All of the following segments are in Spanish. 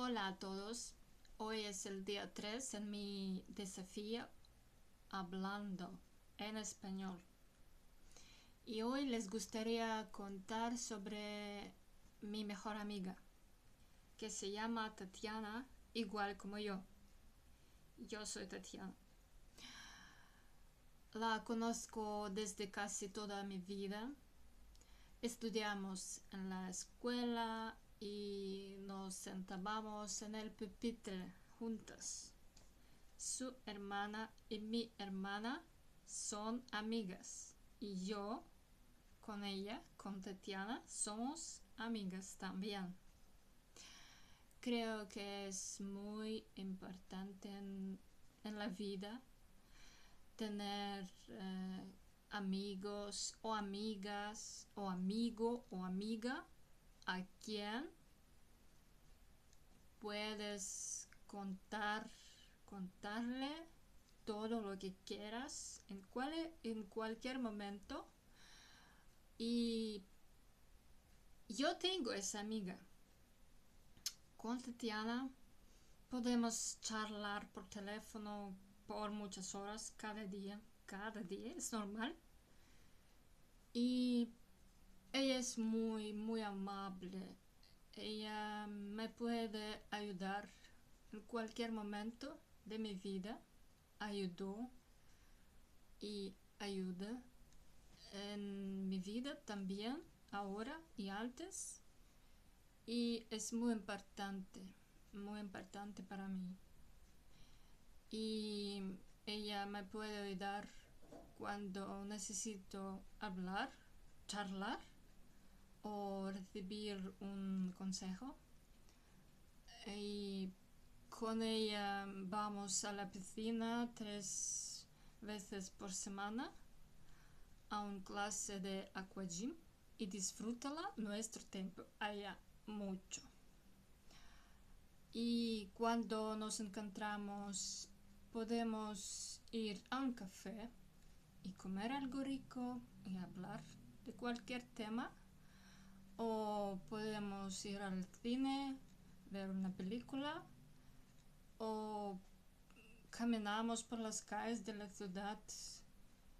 Hola a todos, hoy es el día 3 en mi desafío hablando en español y hoy les gustaría contar sobre mi mejor amiga que se llama Tatiana, igual como yo. Yo soy Tatiana. La conozco desde casi toda mi vida. Estudiamos en la escuela y nos sentábamos en el pupitre juntas. Su hermana y mi hermana son amigas y yo con ella, con Tatiana, somos amigas también. Creo que es muy importante en la vida tener amigos o amigas o amigo o amiga a quien puedes contarle todo lo que quieras en cualquier momento. Y yo tengo esa amiga. Con Tatiana podemos charlar por teléfono por muchas horas cada día es normal. Y ella es muy amable. Ella me puede ayudar en cualquier momento de mi vida. Ayudó y ayuda en mi vida también, ahora y antes. Y es muy importante para mí. Y ella me puede ayudar cuando necesito hablar, charlar o recibir un consejo. Y con ella vamos a la piscina 3 veces por semana a una clase de aquagym y disfrútala nuestro tiempo allá mucho. Y cuando nos encontramos podemos ir a un café y comer algo rico y hablar de cualquier tema, o podemos ir al cine, ver una película, o caminamos por las calles de la ciudad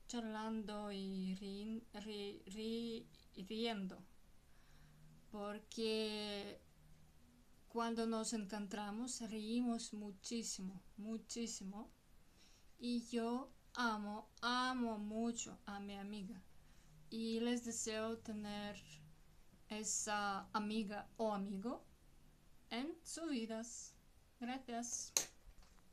charlando y riendo, porque cuando nos encontramos reímos muchísimo, y yo amo mucho a mi amiga y les deseo tener esa amiga o amigo en sus vidas. Gracias.